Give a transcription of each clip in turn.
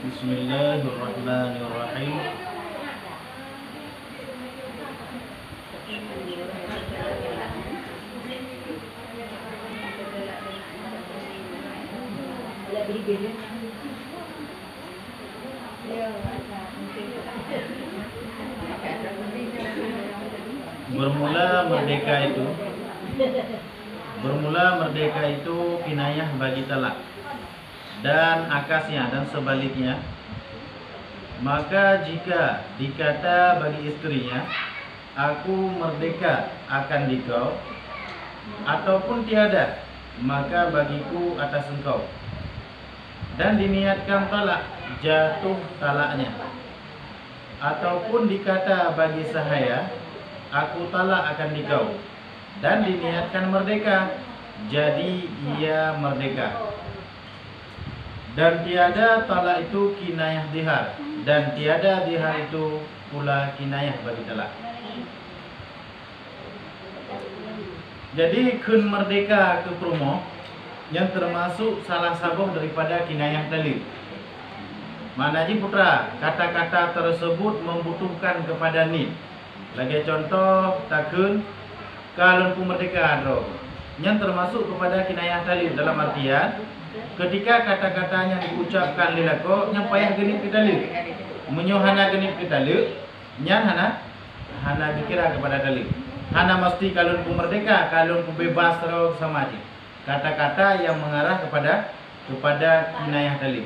Bismillahirrahmanirrahim. Bermula merdeka itu kinayah bagi talak dan akasnya dan sebaliknya. Maka jika dikata bagi istrinya, aku merdeka akan dikau, ataupun tiada, maka bagiku atas engkau, dan diniatkan talak, jatuh talaknya. Ataupun dikata bagi sahaya, aku talak akan dikau, dan diniatkan merdeka, jadi ia merdeka. Dan tiada talak itu kinayah dihar, dan tiada dihar itu pula kinayah bagi talak. Jadi kun merdeka ke promo yang termasuk salah satu daripada kinayah dalil. Manaji putra, kata-kata tersebut membutuhkan kepada nid. Lagi contoh takun kalau ku merdeka adro, yang termasuk kepada kinayah dalil dalam artian ketika kata-katanya diucapkan lilako yang payah genit kita dalil, menyohana genit kita dalil, nyan hana dikira kepada dalil. Hana mesti kalau ku merdeka, kalau ku bebas terus sama aja. Kata-kata yang mengarah kepada kinayah dalil.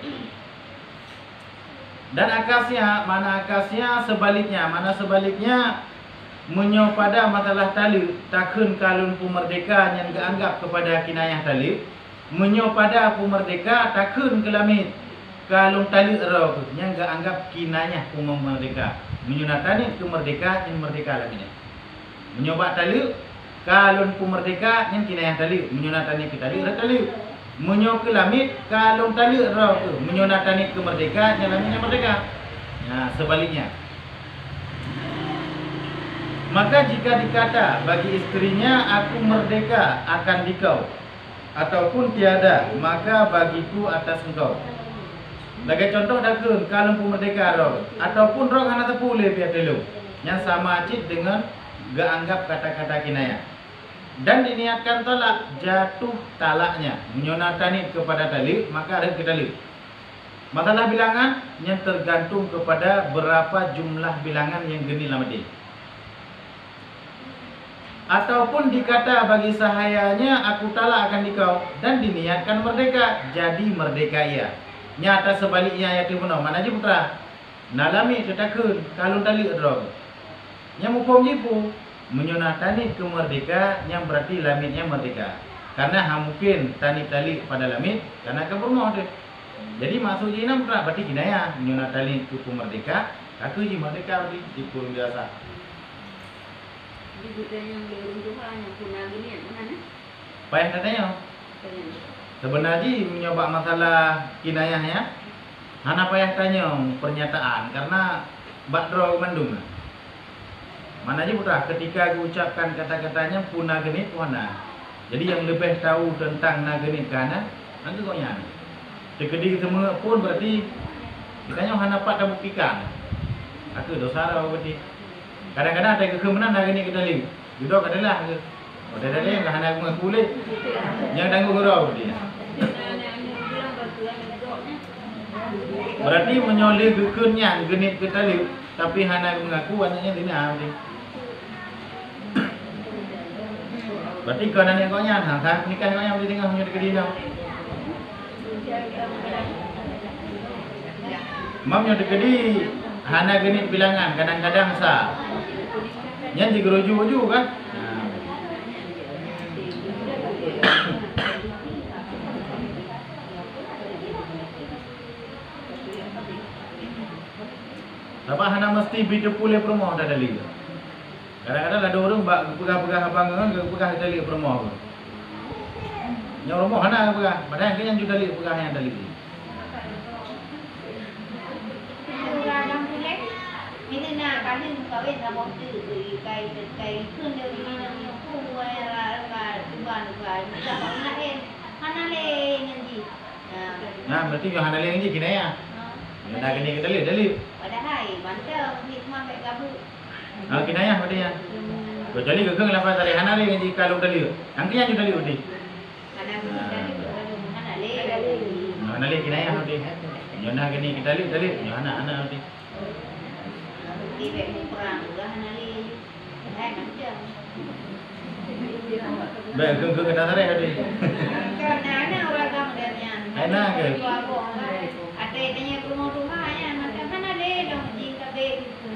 Dan akasnya, mana akasnya sebaliknya, mana sebaliknya menyo pada masalah dalil, takun kalun ku merdeka yang dianggap kepada kinayah dalil, menyo pada ku merdeka takun kelamit kalung dalil ero yang dianggap kinayah ku merdeka, menyunatani ku merdeka yang merdeka lagi ni. Menyoba dalil kalun ku merdeka yang kinayah dalil, menyunatani ku dalil. Menyo kelamit kalung dalil ero menyunatani ku merdeka yang lainnya merdeka. Nah, sebaliknya. Maka jika dikata bagi istrinya, aku merdeka akan dikau, ataupun tiada, maka bagiku atas engkau. Lagi contoh dakun, kalau ku merdeka roh, ataupun roh hana tepule biar dulu, yang sama cit dengan gak anggap kata-kata kinayah. Dan diniatkan talak, jatuh talaknya, menyonatani kepada dalil, maka ada ke dalil. Masalah bilangan yang tergantung kepada berapa jumlah bilangan yang geni lamati. Ataupun dikata bagi sahayanya, aku talak akan dikau, dan diniatkan merdeka, jadi merdeka ia. Nyata sebaliknya ya timuno, mana je putra? Nalami ketakun, kalun tali adro. Yang mukom jipu, menyonatani ke merdeka, yang berarti lamitnya merdeka. Karena mungkin tani-tali pada lamit, karena kebermoh deh. Jadi maksud jina putra, berarti kinaya, menyonatani ke merdeka, aku je merdeka berarti, jipun biasa. Payah katanya. Sebenarnya mencoba masalah kinayahnya, hana payah tanya pernyataan karena bakdro mandung. Mana aja putra, ketika diucapkan kata-katanya puna genit puana. Jadi yang lebih tahu tentang nagenit kana, nanti koknya. Sekedi semua pun berarti ditanya hana pak tak buktikan. Aku dosa dah berarti. Kadang-kadang ada kekemenan hari ni kita lihat. Duduk adalah ke. Ada dalil lah anak mengaku boleh. Yang tangguh gurau dia. Berarti menyoleh kekenyan genit kita lihat, tapi hana mengaku anaknya dina dia. Berarti kau anak kau nyan, hang nikah kau yang di tengah punya dekat dia. Mamnya dekat dia hana genit bilangan kadang-kadang sah. Yang digeruju-geruju kan? Tapi hana mesti bidu pulih promo dah dalil. Kadang-kadang ada orang bak pegah-pegah abang kan, pegah dalil promo. Yang promo hana pegah, padahal yang juga dalil pegah yang dalil. Ini nak kali kawin nama tu kai kun dia ni ku la tuan kita hana hana le nyanyi. Nah, berarti yo hana le nyanyi kinaya. Nyonya gini ke dalil. Padahal bandar hikmah baik gabu. Kinayah padanya. Kecuali gegeng lafaz dari hanali ngaji kalau dalil. Angkanya juga dalil di. Karena dari mana le. Hanali kinayah di. Nyonya gini ke dalil. Nyonya di. Di baik perang ulah hanali. Hai macam. Baik gegeng kata tadi di. Karena ada orang kamu darinya. Enak ke? Ada tanya rumah-rumahnya macam mana le dong jika baik gitu.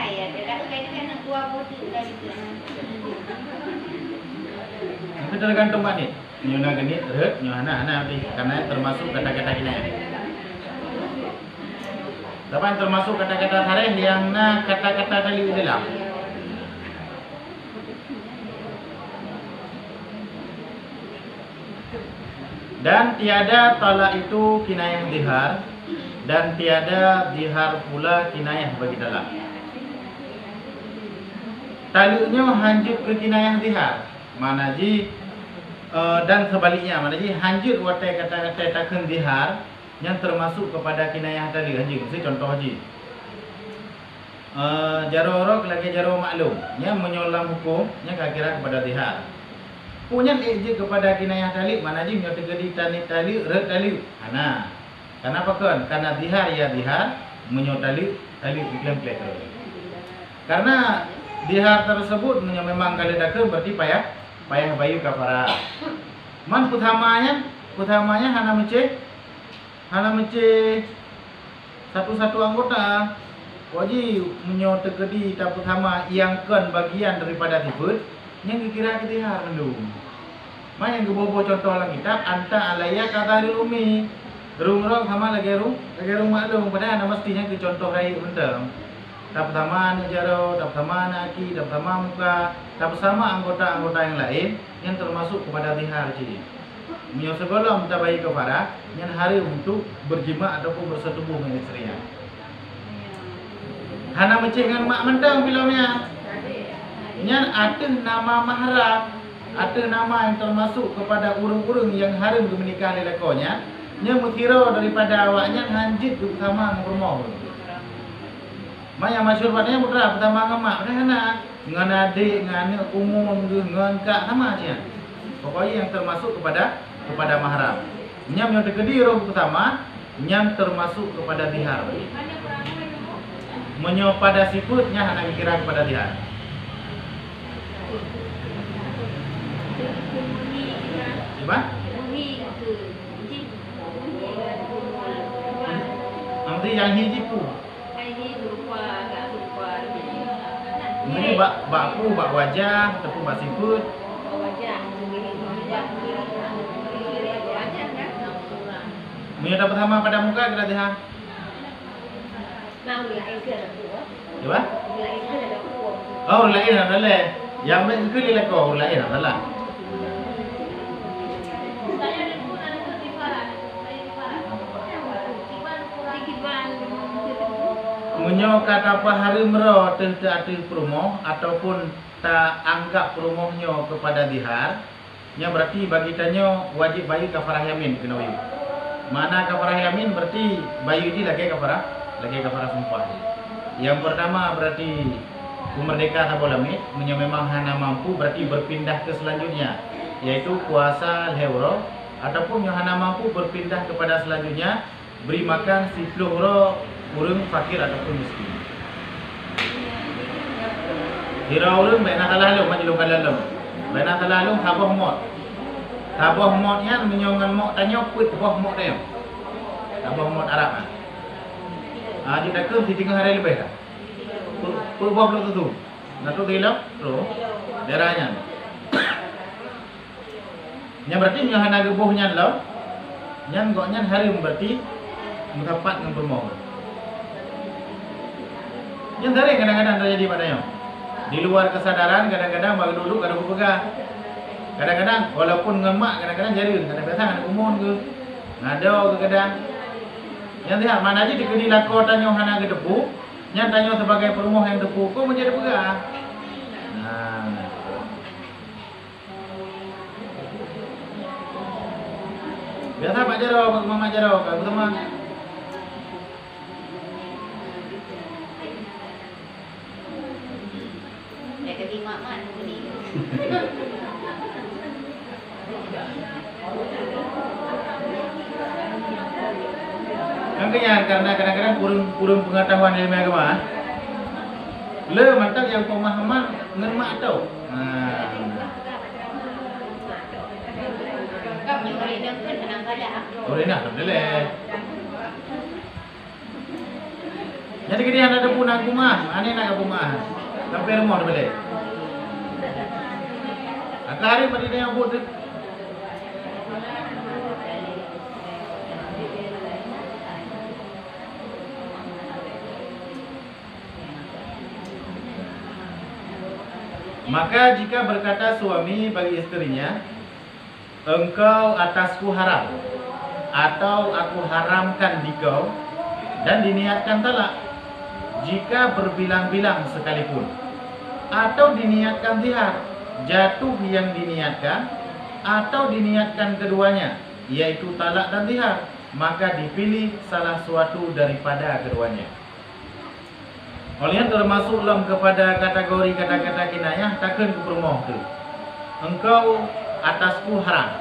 Ya, dia kayaknya gua bodoh dari itu. Itu tergantung Pak nih. Nyonya gini, nyonya di karena termasuk kata-kata kinayah. Tapi termasuk kata-kata tarikh yang kata-kata dalil dalam. Dan tiada talak itu kinayah zihar dan tiada zihar pula kinayah bagi talak. Taluknya hanjut ke kinayah zihar. Mana ji dan sebaliknya, mana ji hanjut watai kata-kata takun zihar yang termasuk kepada kinayah taluk hanjut. Saya contoh ji. Jarorok lagi jaro maklum, yang menyolam hukum yang kira kepada zihar. Punya je kepada kinayah taluk, mana ji nyote gedi tani taluk re taluk. Ana. Kenapa kan? Karena zihar ya zihar, menyotaluk taluk klaim-klaim. Karena dihar tersebut memang kali dakar berarti payah bayu kafara. Man utamanya hana mece satu-satu anggota wajib menyota kedi tak utama yang kan bagian daripada tibut yang dikira dihar mendung. Ma yang gebobo contoh lang kitab anta alaya kata umi rung sama lagi rung maklum padahal mestinya ke contoh rai undang. Tak pertama jaro, tak pertama aki, tak pertama muka, tak bersama anggota-anggota yang lain yang termasuk kepada zihar ji. Mio segala minta bayi kepada yang hari untuk berjima ataupun bersetubuh dengan istrinya. Hana mencengang mak mendang filmnya. Yang ada nama mahram, ada nama yang termasuk kepada urung-urung yang harum ke menikah lelakonya, yang mengkira daripada awaknya hanjit bersama rumah. Maya masyhur padanya putra pertama ngemak mana ngan adik ngan umun ngan kak sama aja. Pokoknya yang termasuk kepada mahram. Nyam yang tegedi roh pertama nyam termasuk kepada zihar. Menyo pada sifutnya hanya kira kepada zihar. Coba? Nanti yang hijipu. Ini bakku, bak wajah, ataupun bak sifut. Punya dapat sama pada muka kita lihat. Coba? Oh, lain adalah. Yang mengikuti lelaki lain adalah. Menyo kata apa hari mero tidak promo ataupun tak anggap promohnya kepada zihar, nya berarti bagi tanyo wajib bayu kafarah yamin kena bayu. Mana kafarah yamin berarti bayu di lagi kafarah sumpah. Yang pertama berarti merdeka tabolami, menyo memang hana mampu berarti berpindah ke selanjutnya, yaitu puasa leuro ataupun yang hana mampu berpindah kepada selanjutnya beri makan si floro urung fakir ataupun miskin. Hira urung baina talalum majlum kalalum. Baina talalum haboh mot. Haboh mot yang menyongan mot tanya put boh mot dia. Haboh mot Arab ah. Di dakem di tengah hari lebih dah. Put boh belum tu. Natu dilap tu darahnya. Nya berarti nya hana gebohnya law. Nya goknya hari berarti mutapat dengan bermoh. Yang dari kadang-kadang terjadi padanya. Di luar kesadaran kadang-kadang bagi dulu kada pegang. Kadang-kadang walaupun ngemak kadang-kadang jadi kadang-kadang ada umun ke. Ngado ke kadang. Yang lihat mana aja di kedi lako tanyo hana ke depu, nya tanyo sebagai perumoh yang depu kok menjadi pegang. Nah. Biasa Pak Jaro, Pak Mama Jaro, Kak Utama. Makanya karena kadang-kadang kurang pengetahuan ilmu agama. Le mantap yang pemahaman ngermak tau. Kau juga ini kan kadang-kadang. Oh ini alhamdulillah. Jadi kemudian ada pun aku mah, aneh nak aku mah. Sampai rumah dah balik. Akak hari pada dia yang buat tu. Maka jika berkata suami bagi istrinya, engkau atasku haram, atau aku haramkan dikau, dan diniatkan talak, jika berbilang-bilang sekalipun, atau diniatkan zihar, jatuh yang diniatkan, atau diniatkan keduanya, yaitu talak dan zihar, maka dipilih salah suatu daripada keduanya. Oleh termasuk dalam kepada kategori kata-kata kinayah takkan kupermoh tu. Engkau atasku haram,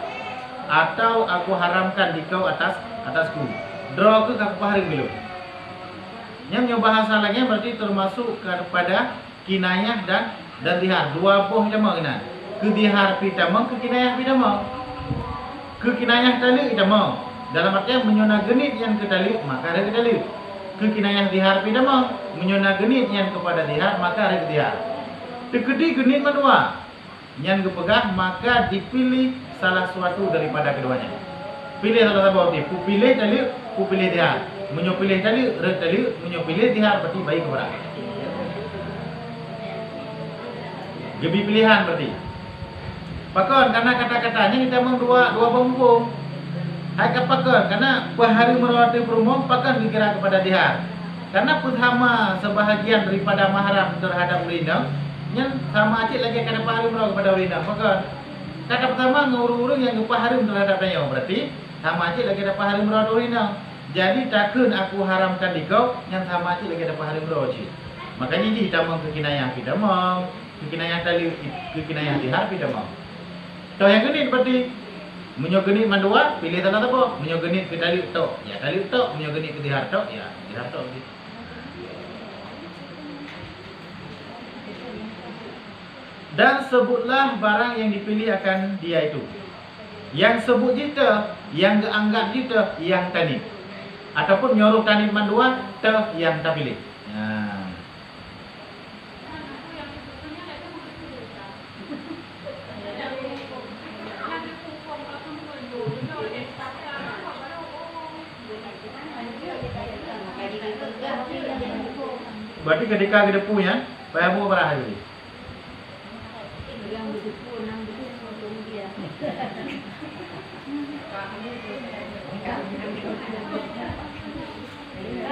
atau aku haramkan dikau atasku. Draw ke aku harim dulu. Yang bahasa lagi berarti termasuk kepada kinayah dan dihar. Dua buah kita kena. Ke dihar kita mau, ke kinayah kita mau. Ke kinayah tali kita mau. Dalam artian menyona genit yang ke tali maka ada ke tali. Ke kinayah dihar kita mau, menyona genit yang kepada dihar maka ada ke dihar. Tekedi genit madua. Yang kepegah maka dipilih salah suatu daripada keduanya. Pilih salah satu berarti ku pilih tali, ku pilih dihar. Menyopilih tali, red tali, menyopilih dihar berarti baik kepada. Gebi pilihan berarti. Pakon karena kata-katanya kita memang dua bumbung. Hai kapakon karena pahari merawati perumum pakon dikira kepada dihar. Karena pertama sebahagian daripada mahram terhadap ulindang, yang sama acik lagi kata pahari merawat kepada ulindang. Pakon kata pertama ngurung-urung yang pahari terhadap dia berarti sama acik lagi kata pahari merawat ulindang. Jadi takkan aku haramkan dikau yang sama acik lagi kata pahari merawat. Makanya ini kita mau kekinayah kita mau, kekinayah tali, kekinayah dihar kita mau. Tahu yang genit berarti menyogenit mandua pilih tanah apa? Menyogenit ke tali tok, ya tali tok, menyogenit ke dihar tok, ya dihar tok. Dan sebutlah barang yang dipilih akan dia itu. Yang sebut kita, yang dianggap kita, yang tani. Ataupun nyuruh tani mandua, te yang tak pilih. Nah. Berarti ketika kita punya, bayar buat berapa hari?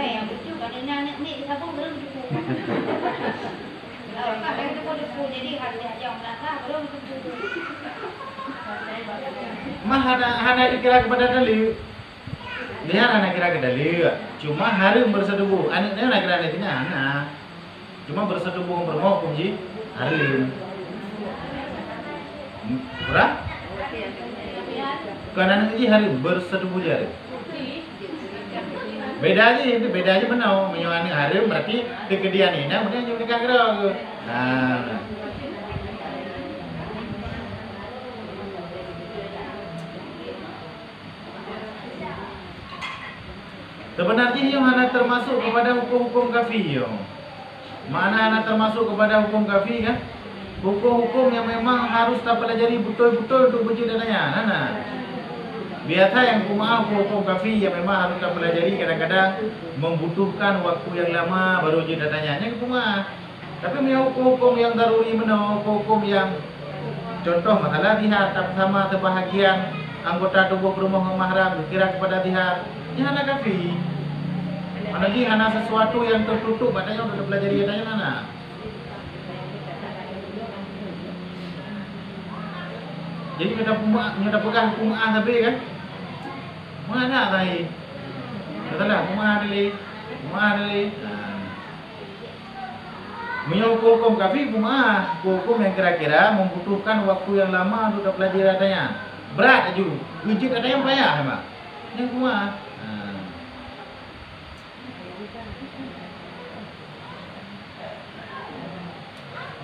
Yang lucu kan ini sabung belum cukup. Kan itu kok cukup jadi harga yang nak belum cukup. Mah hana dikira kepada dalil. Dia hana kira ke dalil. Cuma hari bersetubuh. Anaknya nak kira nantinya anak. Cuma bersetubuh bermoh kunci hari. Berapa? Karena ini hari bersetubuh hari. Beda aja itu beda aja benar. Menyuani hari berarti kekedian ini. Nah, kemudian juga kira. Nah. Sebenarnya yang hana termasuk kepada hukum-hukum kafir. Mana hana termasuk kepada hukum kafir kan? Hukum-hukum yang memang harus tak pelajari betul-betul untuk berjudanya. Nana. Biasa yang kumaha hukum kafir yang memang harus tak pelajari kadang-kadang membutuhkan waktu yang lama baru je datanya. Yang kumaha. Tapi punya hukum-hukum yang daruri benar, hukum yang contoh masalah dihar tak sama sebahagian anggota tubuh rumah mahram dikira kepada dihar. Ya anak kafir. Mana lagi anak sesuatu yang tertutup katanya sudah pelajari katanya mana? Jadi kita pegang hukum A tapi kan? Mana tadi? Betul hukum A dili. Hukum A dili. Hukum kafir hukum A, hukum yang kira-kira membutuhkan waktu yang lama untuk pelajari katanya. Berat aja. Ujian katanya payah memang. Yang hukum A.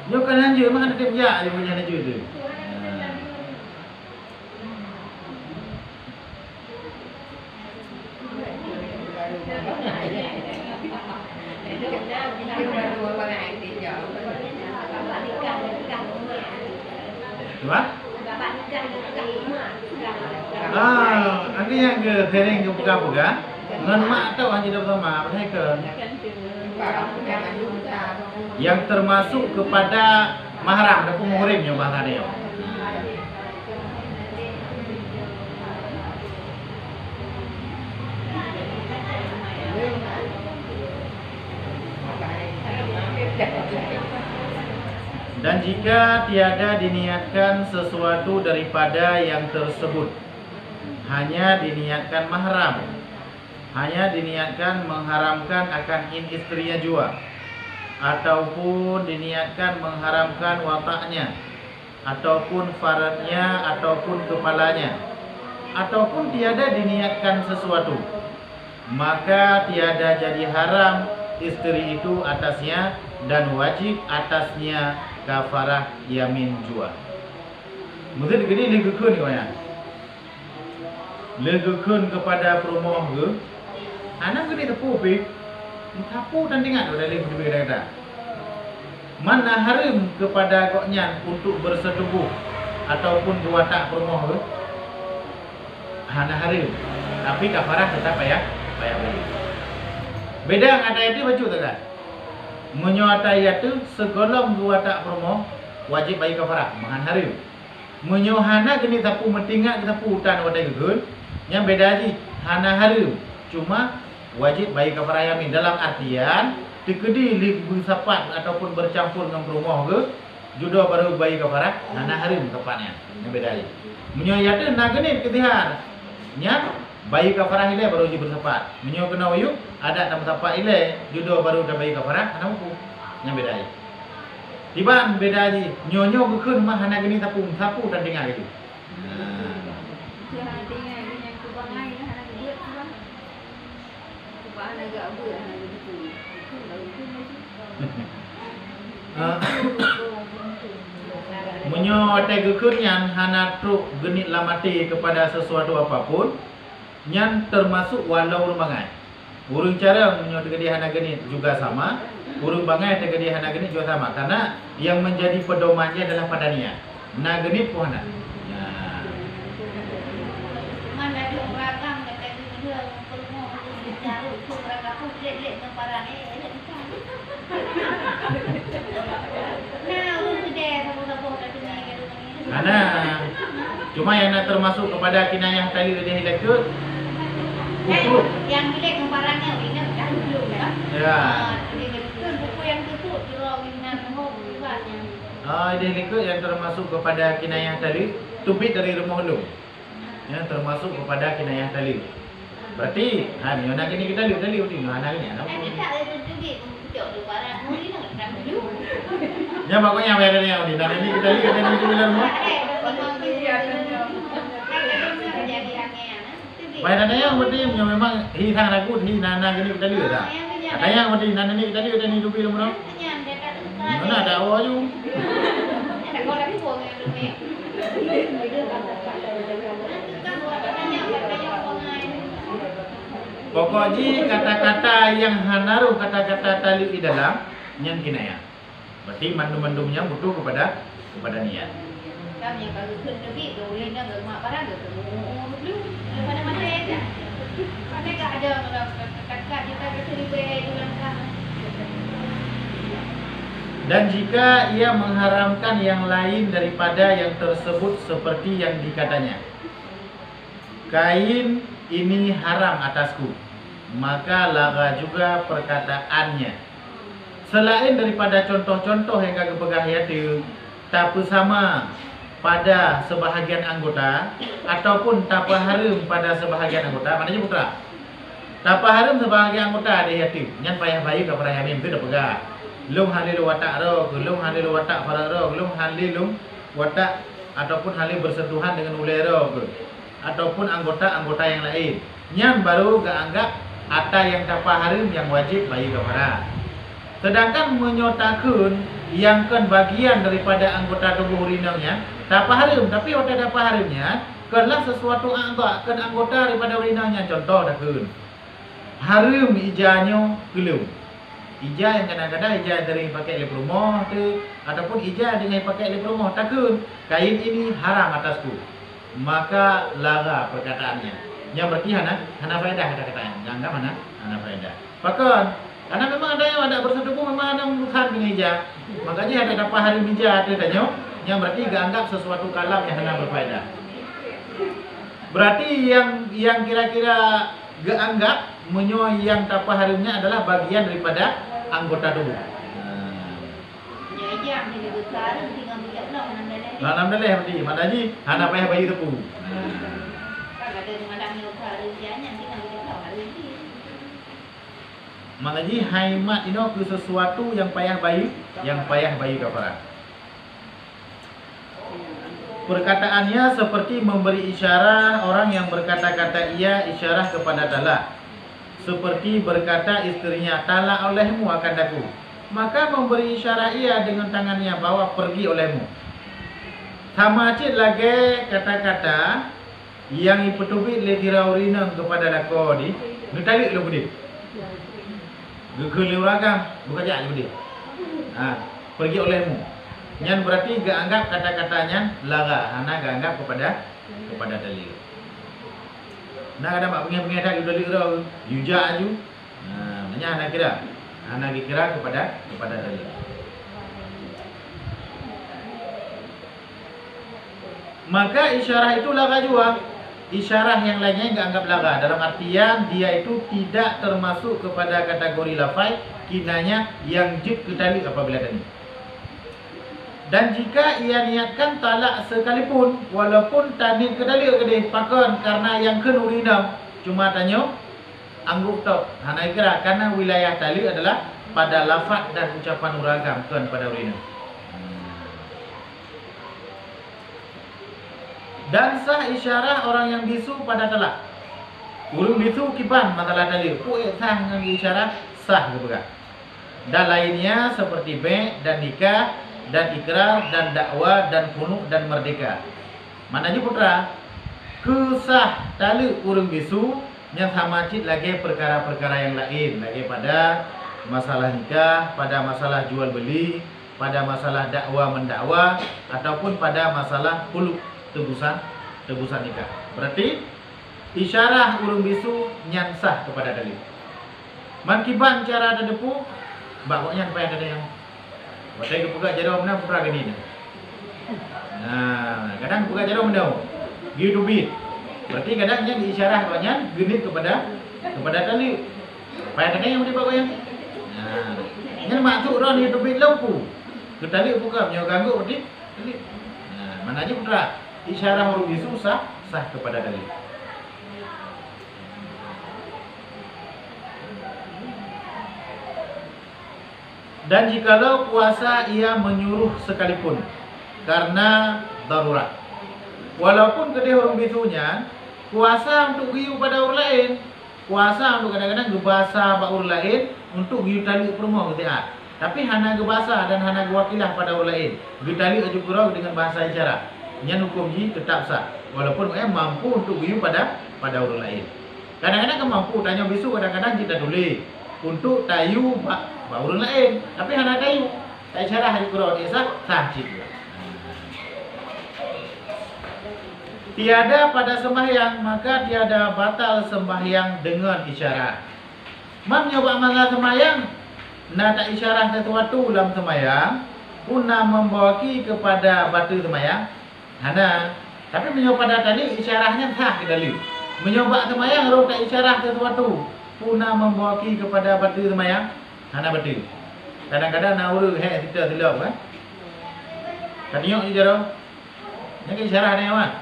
Yo kan anjur mah ada dia je punya anjur tu. Apa? Artinya ke sering ke buka-buka. Ngan mak tahu anjir dah sama apa ke? Yang termasuk kepada mahram dan muhrimnya bahasa dia. Dan jika tiada diniatkan sesuatu daripada yang tersebut, hanya diniatkan mahram, hanya diniatkan mengharamkan akan istrinya jua, ataupun diniatkan mengharamkan wataknya, ataupun faradnya, ataupun kepalanya, ataupun tiada diniatkan sesuatu, maka tiada jadi haram istri itu atasnya dan wajib atasnya kafarah yamin jua. Mesti gini legekun ni ya. Legekun kepada perumoh ke. Anak gini tepu pi. Tapu tandingan dari lebih kata. Mana haram kepada koknya untuk bersetubuh ataupun berwatak perumoh ke. Hana haram. Tapi kafarah tetap payah beli. Beda dengan ayat itu baju tak kan? Menyuata ayat itu segolong dua tak promo wajib bagi kafarah mahan harim. Menyuhana gini tapu mentingak tapu hutan wadai gegun. Yang beda lagi hana harim cuma wajib bagi kafarah yamin dalam artian dikedi libu sapat ataupun bercampur dengan promo ke judo baru bagi kafarah hana harim tepatnya. Yang beda lagi. Menyuata itu nak gini ketihan. Nya bayi kafarah ile baru je bersepat. Menyo kena wayuk ada nama sepat ile judo baru dah bayi kafarah ana hukum. Yang beda ai. Tiban beda ai. Nyonyo gekeun mah hana gini sapu dan dengar gitu. Menyo te gekeun yan hana truk genit lamati kepada sesuatu apapun. Yang termasuk walau bangai. Urung cara menyo tegedi hana genit juga sama. Urung bangai tegedi hana genit juga sama. Karena yang menjadi pedomannya adalah pada niat. Na genit pun hana. Ya. Mana ada ragam kata dia perumoh bicara tu ragam pun lek dengan para ni. Nah, urung gede sapu-sapu kat sini kat ni. Karena cuma yang nak termasuk kepada kinayah tali dia hilakut. Yang bilik barangnya ini dah belum ya. Ya. Buku yang tutup jero winan ho buatnya. Dia hilakut yang termasuk kepada kinayah tali tubit dari rumah lu. Yang termasuk kepada kinayah tali. Berarti ni nak gini kita lihat tali ni anak ni anak. Kita ada tubit jok di barang ni nak dah belum. Ya makanya apa ada yang ni dan ini kita lihat tadi di dalam rumah. Baik yang berarti memang hilang lagu hi nana gini kita lihat dah. Ada yang berarti nana ni kita lihat ni dubi rumah. Mana ada awak ju. Ada kau lagi buang yang dubi. Pokoknya kata-kata yang hanaruh kata-kata tali di dalam yang kinayah. Berarti mandum-mandumnya butuh kepada niat. Kami kalau kun dubi tu ini nak mak barang tu. Mana-mana aja. Mana tak ada kakak kita keseribai dalam kah. Dan jika ia mengharamkan yang lain daripada yang tersebut seperti yang dikatanya, kain ini haram atasku, maka laga juga perkataannya. Selain daripada contoh-contoh yang kagak pegah itu, tak sama pada sebahagian anggota ataupun tapa haram pada sebahagian anggota. Maknanya putra. Tapa haram sebahagian anggota ada yatim. Yang payah bayi kepada yatim itu dah pegah. Lung halil watak ro, lung halil watak farad ro, lung halil watak ataupun halil bersentuhan dengan ulai ro ataupun anggota-anggota yang lain. Yang baru gak anggap ada yang tapa haram yang wajib bayi kepada. Sedangkan menyotakan yang kan bagian daripada anggota tubuh urinanya tak harum, tapi waktu dapat harumnya kanlah sesuatu anggota daripada urinanya. Contoh dah kun harum ijanya gelum. Ija yang kadang-kadang ija dari pakai lip rumah tu, ataupun ija dengan pakai lip rumah takun kain ini haram atasku, maka lara perkataannya. Yang berarti hana faedah kata-katanya. Jangan hana faedah. Bahkan karena memang ada yang ada bersetubuh, memang ada membutuhkan dengan ija, makanya ada dapat harum ija tu tanya, yang berarti gak anggap sesuatu kalam yang hana berfaedah. Berarti yang kira-kira gak anggap menyo yang tapa harumnya adalah bagian daripada anggota tubuh. Ya ijang ni besar tinggal bijak nak nandaleh. Nandaleh berarti maknanya hana payah bayi tepu. Kan ada madang ni besar ijangnya tinggal bijak nak hari ni. Maknanya haimat ini ke sesuatu yang payah bayi kafarat. Perkataannya seperti memberi isyarat orang yang berkata-kata ia isyarat kepada talak. Seperti berkata istrinya, talak olehmu akan daku. Maka memberi isyarat ia dengan tangannya bahwa pergi olehmu. Sama cik lagi kata-kata yang ipetubit letira urina kepada daku di. Ngetalik lu budi. Gegel uragam bukan jak budi. Pergi olehmu. Yang berarti gak anggap kata-katanya lara, hana gak anggap kepada dalil. Nah ada mak pengen dah dalil dah, yuja aju. Nanya hana kira kepada dalil. Maka isyarat itu lara juga. Isyarat yang lainnya gak anggap lara. Dalam artian dia itu tidak termasuk kepada kategori lafai kinanya yang jib ke dalil apabila tadi. Dan jika ia niatkan talak sekalipun, walaupun tadi ke dalil ke dia pakan karena yang ke urinam, cuma tanya angguk tok hana kira karena wilayah dalil adalah pada lafaz dan ucapan uragam kan pada urinam. Dan sah isyarat orang yang bisu pada talak. Urung bisu kipan masalah dalil. Puik sah dengan isyarat sah ke berat. Dan lainnya seperti be' dan nikah dan ikrar dan dakwah dan kunuk dan merdeka. Maknanya putra kesah taluk urung bisu yang sama cit lagi perkara-perkara yang lain lagi pada masalah nikah, pada masalah jual beli, pada masalah dakwah mendakwa ataupun pada masalah kuluk tebusan nikah. Berarti isyarah urung bisu yang sah kepada dalil. Mankiban cara ada depu bakoknya supaya ada yang waktu kebuka jarum mana pura gini. Kadang kebuka jarum mana? Gitu bit. Berarti kadang yang diisyarah banyak genit kepada dalil. Supaya ada yang dibawa yang. Yang maksud orang itu bit lampu. Ketali buka punya ganggu berarti dalil. Mananya putra isyarah huruf bisu sah kepada dalil. Dan jikalau puasa ia menyuruh sekalipun karena darurat, walaupun kedai orang bisunya puasa untuk giu pada orang lain, puasa untuk kadang-kadang gebasa pada orang lain untuk giu tali perumah ketika. Tapi hana gebasa dan hana gewakilah pada orang lain. Giu tali aju kurau dengan bahasa isyarat. Yang hukum ji tetap sah, walaupun mampu untuk giu pada orang lain. Kadang-kadang kan mampu tanya bisu, kadang-kadang kita tulis untuk tayu orang lain, tapi hana tayu. Tak isyarat hari kurau dia sah cik. Tiada pada sembahyang, maka tiada batal sembahyang dengan isyarat. Mam nyoba masalah sembahyang, nak tak isyarat sesuatu dalam sembahyang, guna membawaki kepada batu sembahyang, hana. Tapi menyoba pada tadi isyaratnya sah ke dalil. Menyoba sembahyang, roh tak isyarat sesuatu, guna membawaki kepada batu sembahyang, hana batu. Kadang-kadang nak urut kita silap kan. Tadinya je jaro. Yang isyarat ni awak.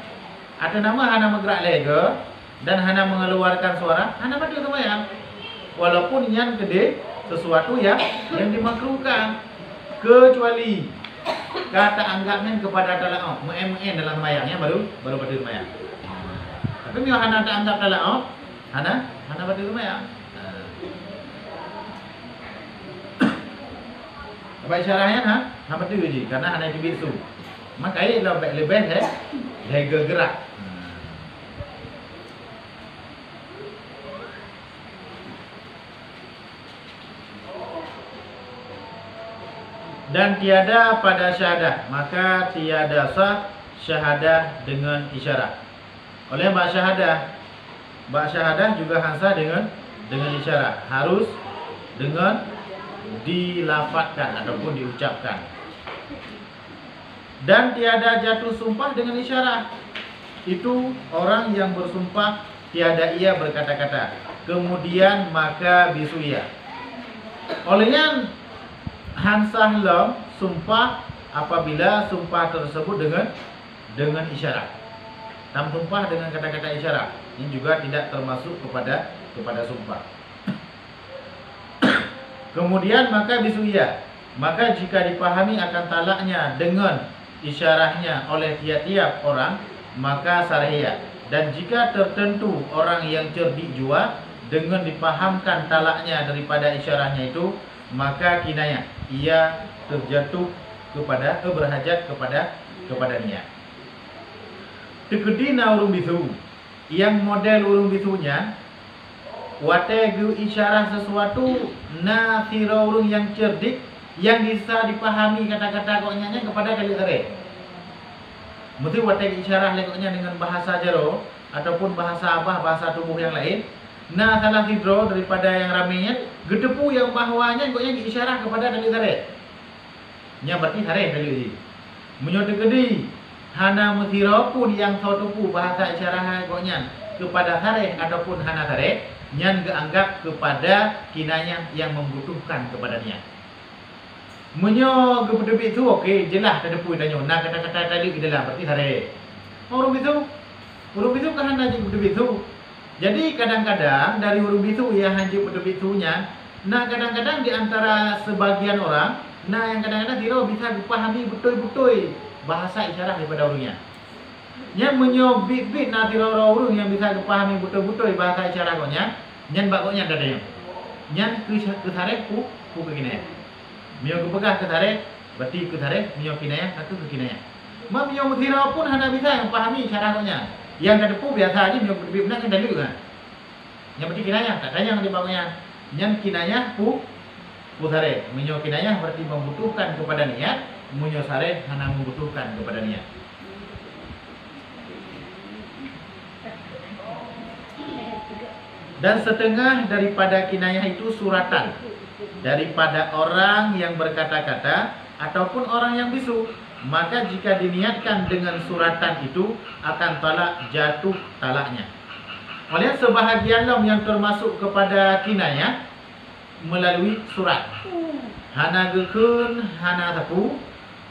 Ada nama hana bergerak lega dan hana mengeluarkan suara, hana batu sembahyang. Walaupun yang gede sesuatu yang dimakruhkan, kecuali kata anggapnya kepada talak men dalam sembahyangnya baru batu sembahyang. Tapi mio hana tak anggap talak hana batu sembahyang. Apa isyarahnya ha betul je karena anak bisu. Maka ai lebih gerak. Dan tiada pada syahadah, maka tiada sah syahadah dengan isyarat. Oleh bak syahadah juga hansa dengan isyarat, harus dengan dilafadzkan ataupun diucapkan. Dan tiada jatuh sumpah dengan isyarat. Itu orang yang bersumpah tiada ia berkata-kata, kemudian maka bisu ia. Olehnya hansah lam sumpah apabila sumpah tersebut dengan isyarat. Tam sumpah dengan kata-kata isyarat ini juga tidak termasuk kepada sumpah. Kemudian maka bisu ia. Maka jika dipahami akan talaknya dengan isyarahnya oleh tiap-tiap orang, maka sarihya. Dan jika tertentu orang yang cerdik jua dengan dipahamkan talaknya daripada isyarahnya itu, maka kinayah, ia terjatuh kepada berhajat kepada niat. Tekedi na urung bisu, yang model urung bisunya wate gu isyarah sesuatu na sira urung yang cerdik yang bisa dipahami kata-kata koknya kepada kali tare. Mesti wate isyarah lekoknya dengan bahasa jaro ataupun bahasa abah, bahasa tubuh yang lain. Nah, salah sidro daripada yang ramenya, gedepu yang bahwanya koknya diisyarah kepada kali tare. Nya berarti tare kali ini. Menyote gedi hana mesira pun yang sotupu bahasa isyarah koknya kepada tare ataupun hana tare, nyan geanggap kepada kinayah yang membutuhkan kepadanya. Menyo gedepu itu okey, jelas gedepu danyo. Nah, kata-kata tadi adalah berarti tare. Urung itu kan hana gedepu itu. Jadi kadang-kadang dari huruf itu ya hanya pada bitunya. Nah kadang-kadang di antara sebagian orang, nah yang kadang-kadang tidak bisa dipahami betul-betul bahasa isyarat daripada orangnya. Yang menyobit-bit nanti orang yang bisa dipahami betul-betul bahasa isyaratnya, nyan bakoknya ada yang. Nyan kesare ku kekinaya. Mio kepegah kesare, berarti kesare mio kinaya satu kekinaya. Mio mutira pun hanya bisa yang pahami isyaratnya. Yang kedepu biasa aja mio benar kan dalil kan. Yang berarti kinayah, katanya yang dibawahnya. Yang kinayah pu sare. Menyo kinayah berarti membutuhkan kepada niat, menyo sare hanya membutuhkan kepada niat. Dan setengah daripada kinayah itu suratan daripada orang yang berkata-kata ataupun orang yang bisu. Maka jika diniatkan dengan suratan itu akan talak jatuh talaknya. Oleh sebahagian lam yang termasuk kepada kinayah melalui surat. Hana gekun, hana sapu,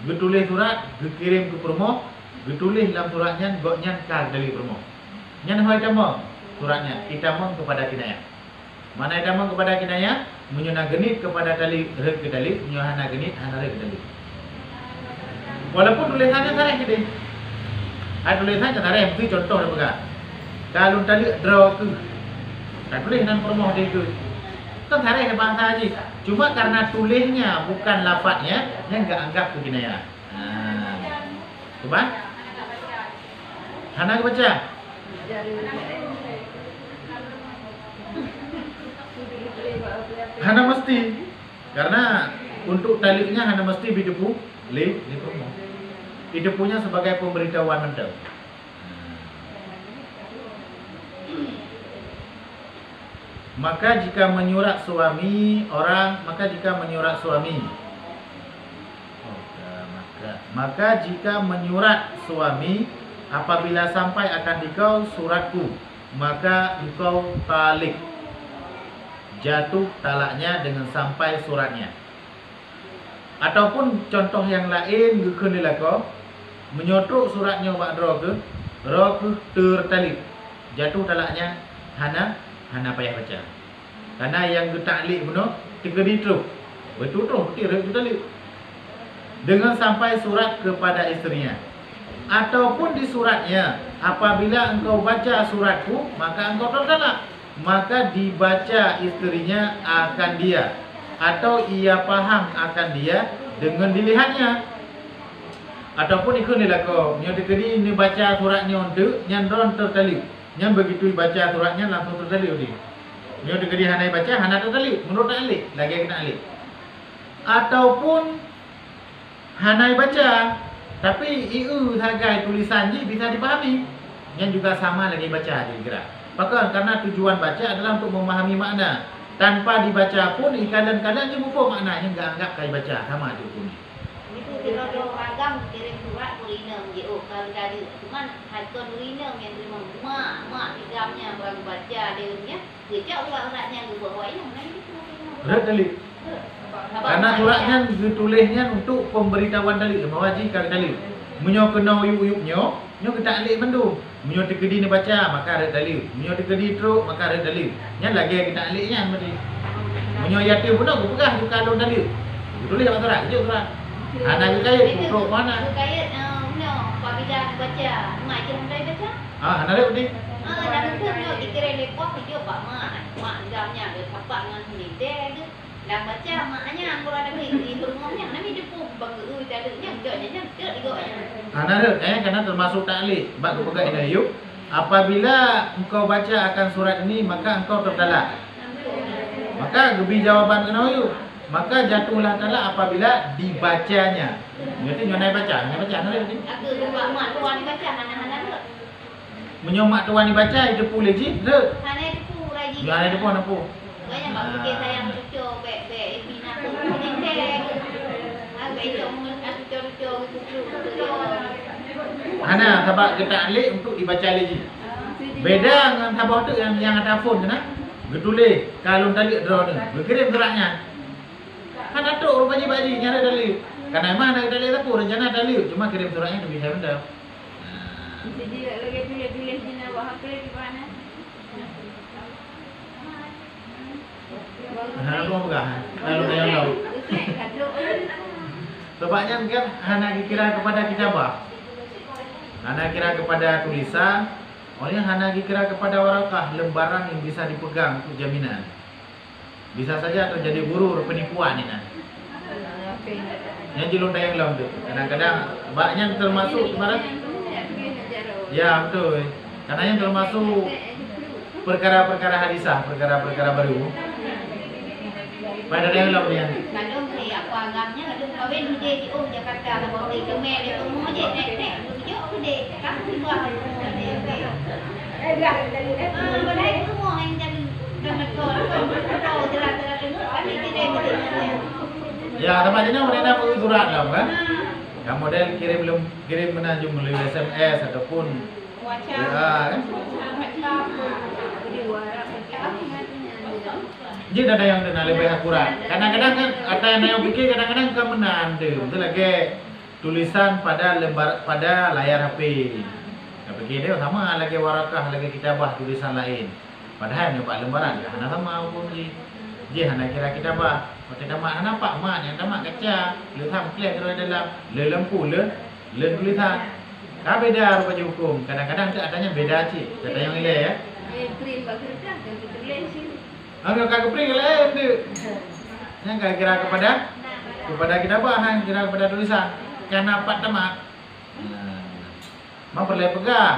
getulis surat, gekirim ke permoh, getulis dalam suratnya, goknya kah dari permoh. Nyan hoi tamong suratnya, itamong kepada kinayah. Mana itamong kepada kinayah? Menyuna genit kepada tali rek ke tali, menyuna genit hana rek ke tali. Walaupun tulisannya tarikh gitu. Tulisannya tarikh, mesti contoh dia pegang. Kalau tali draw ke, tak tulis dan permoh dia ke. Kan tarikh bahasa haji. Cuma karena tulisnya bukan lafadznya, yang enggak anggap kekinayah. Coba. Hana baca. Hana mesti. Karena untuk taliknya hana mesti bidepu li permoh. Itu punya sebagai pemberitahuan mental. Maka jika menyurat suami orang, maka jika menyurat suami apabila sampai akan dikau suratku, maka engkau talik. Jatuh talaknya dengan sampai suratnya. Ataupun contoh yang lain gekun dilako menyotruk suratnya wak roh ke tertalik, jatuh talaknya hana payah baca. Karena yang getalik benar tegedi terus betul tertalik dengan sampai surat kepada istrinya. Ataupun di suratnya, apabila engkau baca suratku maka engkau tertalak, maka dibaca istrinya akan dia, atau ia paham akan dia dengan dilihatnya. Ataupun ikut ni lah kau, nyo dikedi ni baca suratnya untuk nyan ron tertali. Nyan begitu baca suratnya langsung tertali udi. Nyo dikedi hanai baca, hana tertali. Menurut tak alik, lagi kena alik. Ataupun hanai baca, tapi iu sagai tulisan ji bisa dipahami. Yang juga sama lagi baca kira. Maka karena tujuan baca adalah untuk memahami makna. Tanpa dibaca pun kadang-kadang dia lupa maknanya, enggak anggap kai baca sama tu pun. Itu kalau agam kirim surat urina menjauh kalau dari cuman hakon urina yang terima mak tigamnya baru baca dia punya dia suratnya ke bawah yang lain itu. Red dalik. Karena suratnya ditulisnya untuk pemberitahuan dalik, mewajibkan dalik. Menyo kena uyuk-uyuknya, nyo kita alik mandu. Menyo tekedi ni baca maka red dalik. Menyo tekedi teruk maka red dalik. Nya lagi kita aliknya mesti. Menyo yatim pun aku pegah juga alun dalik. Tulis apa surat? Jujur surat. Anak kaya pukul mana? Kaya apabila baca, mak je mulai baca. Anak dia ni. Dan itu dia dikira lepok dia pak mak jamnya dia tapak dengan ni dia dan baca maknya kalau ada di rumahnya nami dia pun bangga tak ada yang dia digoknya. Anak dia karena termasuk taklid. Bab pegang ini yuk. Apabila engkau baca akan surat ini maka engkau tertalak. Maka gebi jawaban kena yuk. Maka jatuhlah talak apabila dibacanya. Berarti nyonai baca anak ni. Aku lupa mak tuan baca anak-anak tu. Menyomak tuan dibaca itu pulih ji. Le. Hana itu raji. Ada depan apa? Banyak mak fikir sayang cucu bek bina tu kuning. Agak cuma aku cucu kuku. Hana sebab kita alik untuk dibaca lagi. Beda dengan sabah tu yang ada phone kan. Getulis kalau tadi draw ni. Berkirim suratnya. Kan atuk rupanya baji nyara dalil. Karena memang nak dalil apa rencana dalil cuma kirim suratnya lebih saya benda. Jadi lagi tulis dina buat apa di mana? Hana apa enggak? Lalu dia tahu. Sebabnya kan hana dikira kepada kitabah. Hana kira kepada tulisan, oleh hana dikira kepada warakah lembaran yang bisa dipegang untuk jaminan. Bisa saja terjadi gurur penipuan ini. Yang jelun dayang lam tu. Kadang-kadang baknya termasuk kemarin. Ya betul. Karena yang termasuk perkara-perkara hadisah, perkara-perkara baru. Pada dayang lam ni. Kadang ni apa agamnya kadang kawin dia di Jakarta kalau di Kemer dia tu mau je nek tunjuk aku dek kan itu apa dia. Balai semua yang jadi dalam kau jelas-jelas kan ini dia. Ya, teman-teman mereka perlu surat lah kan? Yang model kirim menanjung melalui SMS ataupun WA kan? Jadi ada yang lebih akurat. Kadang-kadang kan ada yang fikir kadang-kadang kan menanda. Itu lagi tulisan pada layar HP. Tak fikir dia sama lagi warakah lagi kitabah tulisan lain. Padahal nyoba lembaran hana sama pun je hana kira kitabah. Macam mak nampak mak yang tamak kaca, le tham clear kalau dalam, le lampu le tulisan. Ka beda rupanya hukum. Kadang-kadang tu adanya beda cik. Kata yang ile ya. Print bagus kan tulis sini. Kalau kau print lain tu. Yang kira kepada kitabah hang kira kepada tulisan. Kan dapat tamak. Mak perlu pegang.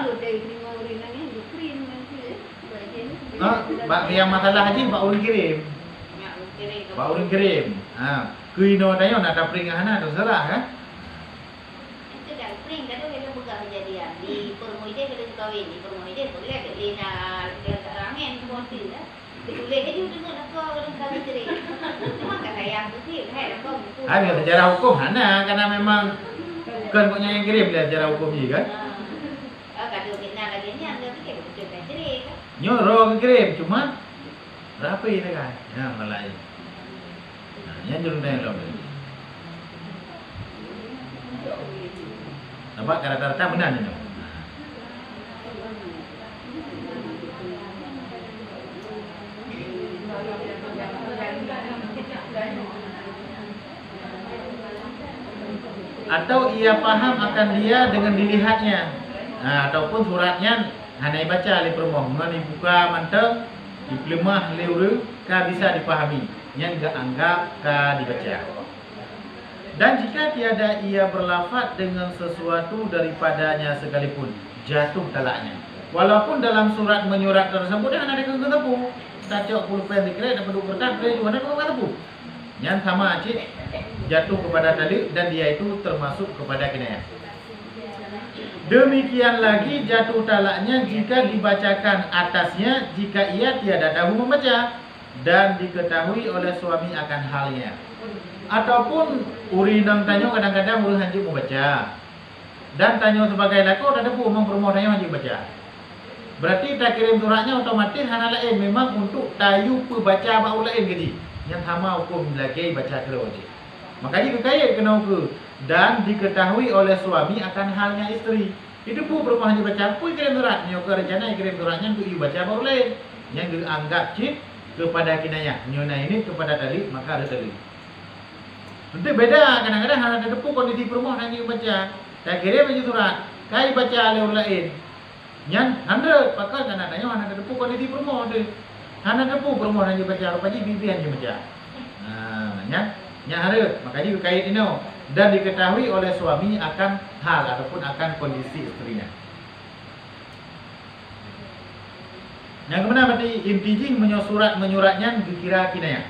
Yang masalah haji Pak Ulun kirim. Pak Ulun kirim. Kuino tayo nak peringah na terserah kan. Itu dah pering kadang dia pegang kejadian di Permuide kalau kawin di Permuide boleh ke Lina rangen semua tu dah. Boleh ke dia dengar aku orang kawin cerai. Cuma kata yang tu sih hai kau. Ada secara hukum hana karena memang bukan punya yang kirim dia secara hukum je kan. Kalau kita lagi ni anda fikir betul kan cerai kan. Nyoro kirim cuma berapa ini kan? Ya malah. Yang jurung dah elok. Nampak kata-kata benar ni. Atau ia paham akan dia dengan dilihatnya. Ataupun suratnya hanya baca li permoh, mengenai buka manteng, dipelemah liuru, ka bisa dipahami. Yang gak anggap ka dibaca. Dan jika tiada ia berlafaz dengan sesuatu daripadanya sekalipun, jatuh talaknya. Walaupun dalam surat menyurat tersebut yang ada kena tepu. Tak cok pulpen dikira dapat kertas dia juga ada kena tepu. Yang sama cik jatuh kepada talak dan dia itu termasuk kepada kinayah. Demikian lagi jatuh talaknya jika dibacakan atasnya jika ia tiada tahu membaca dan diketahui oleh suami akan halnya. Ataupun uri nang tanyo kadang-kadang uri hanji membaca dan tanyo sebagai lako ada pun memang tanyo hanji baca. Berarti tak kirim suratnya otomatis hana lain memang untuk tayu pembaca bau lain gaji. Yang sama hukum lagi baca kira wajib. Makanya kekait kena ke dan diketahui oleh suami akan halnya isteri. Itu pun perempuan hanji baca pun kirim surat. Nyo ke rencana kirim suratnya untuk ibu baca bau lain. Yang dianggap cip kepada kinayah. Nyona ini kepada tali maka ada tali. Nanti beda kadang-kadang hana ada depu kondisi perempuan hanji baca. Tak kirim baju surat. Kai baca oleh orang lain. Yang 100 pakal kan adanya hana ada depu kondisi perempuan tu. Hana depu perempuan hanji baca rupanya bibi hanji baca. Yang ada makanya kait ini dan diketahui oleh suami akan hal ataupun akan kondisi istrinya. Yang kemana berarti intiji menyuratnya dikira kinayah.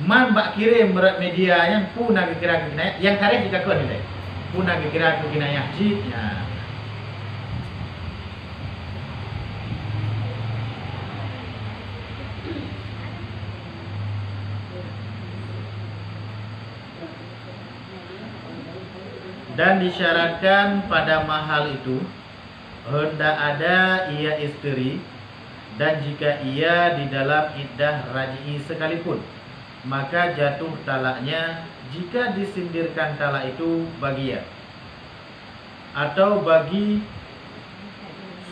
Man bak kirim berat media yang puna dikira kinayah. Yang tarik jika kau nilai puna dikira kinayah jitnya. Dan disyaratkan pada mahal itu hendak ada ia istri dan jika ia di dalam iddah raj'i sekalipun maka jatuh talaknya jika disindirkan talak itu bagi ia atau bagi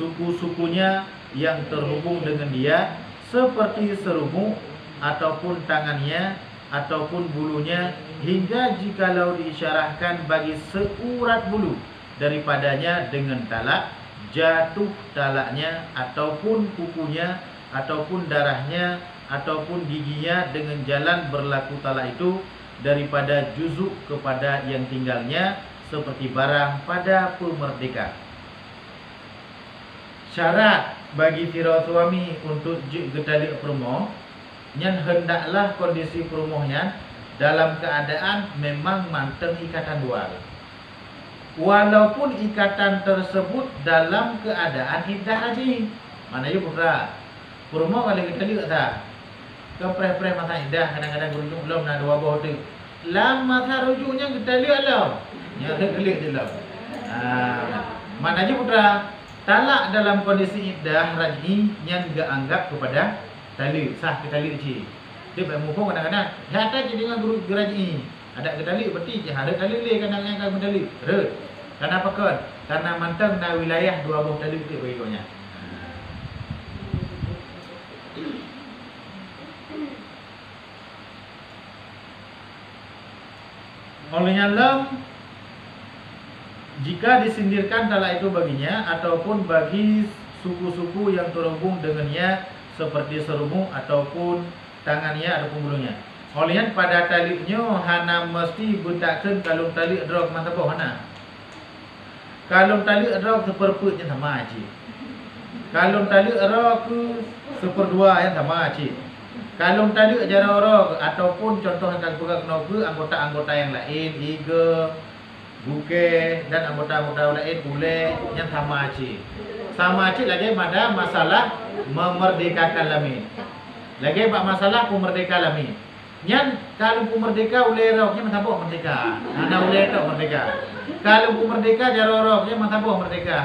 suku-sukunya yang terhubung dengan dia seperti serumu ataupun tangannya ataupun bulunya hingga jikalau diisyarahkan bagi seurat bulu daripadanya dengan talak jatuh talaknya ataupun kukunya ataupun darahnya ataupun giginya dengan jalan berlaku talak itu daripada juzuk kepada yang tinggalnya seperti barang pada pemerdeka. Syarat bagi tira suami untuk getalik promo yang hendaklah kondisi promonya dalam keadaan memang manteng ikatan dual. Walaupun ikatan tersebut dalam keadaan iddah haji. Mana ya putra? Promo kali kita lihat tak? Kepreh-preh masa iddah kadang-kadang rujuk belum nak dua buah tu. Lam masa rujuknya kita lihat lah. Yang kita je lah. Mana aja putra? Talak dalam kondisi iddah haji yang gak anggap kepada tali sah kita lihat je. Dia bermumpung kadang-kadang. Hati je dengan guru geraji. Ada ketali berarti je ada tali le kadang-kadang kan medali. Kenapa kan? Karena mantang na wilayah dua buah tali itu berikutnya. Olehnya lam jika disindirkan talak itu baginya ataupun bagi suku-suku yang terhubung dengannya seperti serumu ataupun tangannya ataupun bulunya. Olehnya pada taliknya hana mesti butakan kalau tali drog mata bawah hana. Kalau tali drog seperempat yang sama aja. Kalau tali drog seperdua yang sama aja. Kalau tali jarak drog ataupun contoh yang kalau pegang nogu anggota-anggota yang lain, iga, buke dan anggota-anggota lain boleh yang sama aja. Sama aja lagi pada masalah memerdekakan lamin. Lagi pak masalah pemerdeka lamin. Yang kalau pemerdeka oleh roknya masa boh merdeka. Hana oleh tok merdeka. Kalau pemerdeka jaroroknya masa boh merdeka.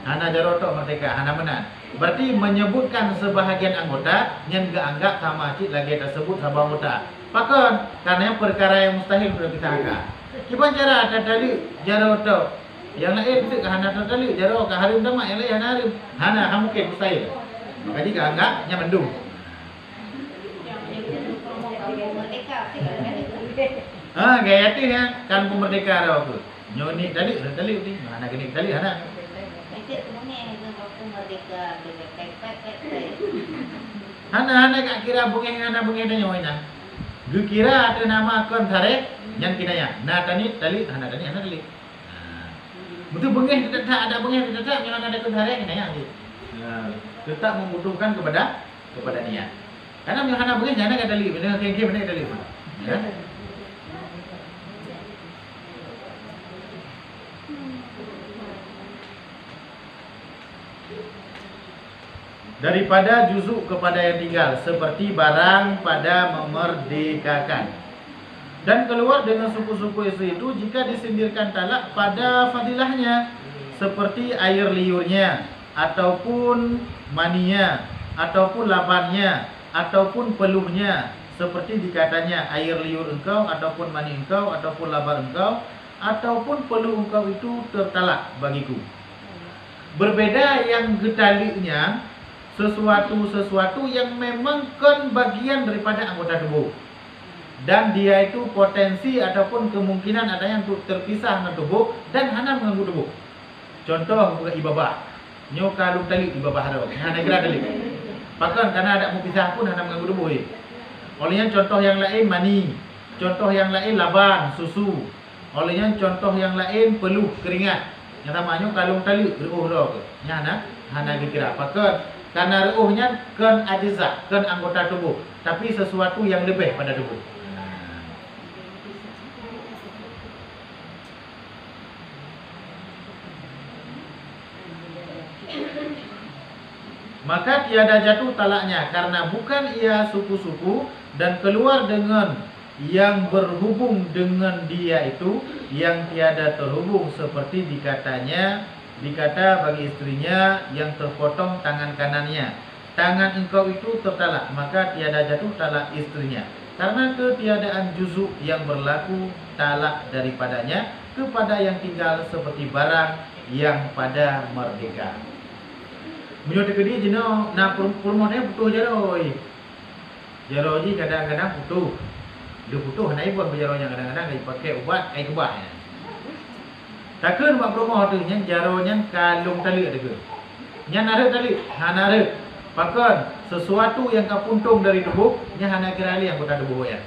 Hana jarotok merdeka. Hana menang. Berarti menyebutkan sebahagian anggota yang gak anggap sama cik lagi tersebut sabah anggota. Pakon karena perkara yang mustahil sudah kita angkat. Kipan cara ada tali jarotok. Yang lain itu hana tali jarok harim damak yang lain hana harim. Hana mungkin mustahil. Maka jika anggapnya mendung. Gaya tu ya kan pemerdeka ada apa? Nyoni tali ni mana gini tali ada. Hana kak kira bungeng hana bungeng dah nyoy na. Gu kira ada nama kon tarik nyan kinaya. Na tani tali, hana tani hana tali. Betul bengih tidak ada bengih tidak yang ada kon tarik kinaya gitu. Tetap membutuhkan kepada niat. Karena hana bengih jangan ada tali, benar kengke benar tali. Ya. Daripada juzuk kepada yang tinggal, seperti barang pada memerdekakan. Dan keluar dengan suku-suku itu jika disindirkan talak pada fadilahnya, seperti air liurnya, ataupun maninya, ataupun labannya, ataupun peluhnya, seperti dikatanya air liur engkau, ataupun mani engkau, ataupun laban engkau, ataupun peluh engkau itu tertalak bagiku. Berbeda yang getalinya, sesuatu yang memang kan bagian daripada anggota tubuh, dan dia itu potensi ataupun kemungkinan adanya untuk terpisah dengan tubuh dan hana mengganggu tubuh. Contoh buka ibabah, nyo kalau tali ibabah ada, hana kira tali. Bahkan karena ada mau pisah pun hana mengganggu tubuh. Olehnya contoh yang lain mani, contoh yang lain laban, susu. Olehnya contoh yang lain peluh, keringat. Yang namanya kalung tali reuh ro ke. Nya hana dikira. Bahkan karena reuhnya kan ajza, kan anggota tubuh, tapi sesuatu yang lebih pada tubuh. Maka tiada jatuh talaknya karena bukan ia suku-suku dan keluar dengan yang berhubung dengan dia itu yang tiada terhubung, seperti dikata bagi istrinya yang terpotong tangan kanannya, tangan engkau itu tertalak, maka tiada jatuh talak istrinya karena ketiadaan juzuk yang berlaku talak daripadanya kepada yang tinggal, seperti barang yang pada merdeka. Menurut kedi jeno na purmone putuh jaroi. Jaroi kadang-kadang putuh. Dia putuh naik buat jaronya kadang-kadang dipakai ubat air kebah. Takkan buat promo tu nyan jaronya kalung tali ada ke. Nyan ada tali, hana ada. Pakon sesuatu yang kapuntung dari tubuh nya hana kirali anggota tubuh ya.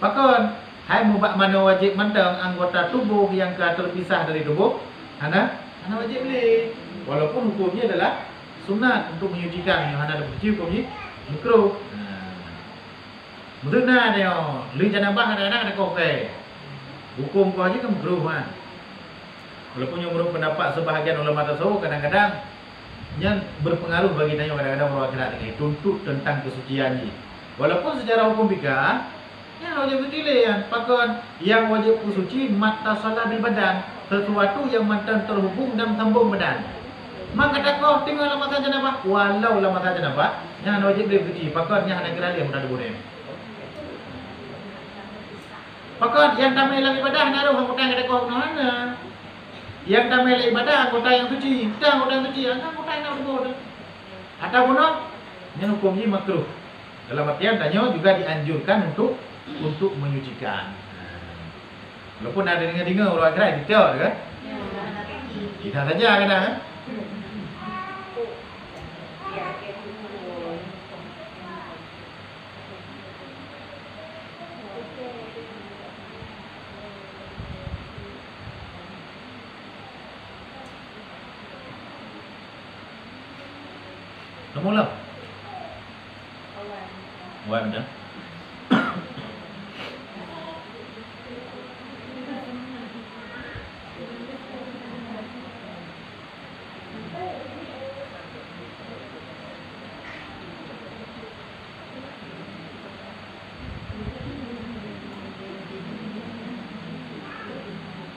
Pakon hai mubak mana wajib mantang anggota tubuh yang terpisah dari tubuh hana wajib beli. Walaupun hukumnya adalah sunat untuk menyucikan, yang hana ada berci hukumnya makruh. Betul na dia. Lu janabah kadang-kadang ada kokai. Hukum kau aja kan makruh kan. Walaupun yang menurut pendapat sebahagian ulama tasawuf kadang-kadang yang berpengaruh bagi tanya kadang-kadang orang akhirat ini tuntut tentang kesuciannya. Walaupun secara hukum bika yang wajib bertilian, pakon yang wajib suci mata salah bil badan, sesuatu yang mantan terhubung dan sambung badan. Maka takut tinggal lama saja napa, walau lama saja napa, yang wajib bersuci, pakon yang ada kerali yang mudah boleh. Pakon yang tamai lagi ibadah naruh anggota yang ada kau mana? Yang tamai ibadah anggota yang suci, kita anggota yang suci, anggota yang nak boleh. Atau bunuh, yang hukumnya makruh. Dalam artian tanya juga dianjurkan untuk menyucikan. Walaupun ada dengar-dengar orang akhirat detail kan? Kita saja kadang. Mula. Why benar?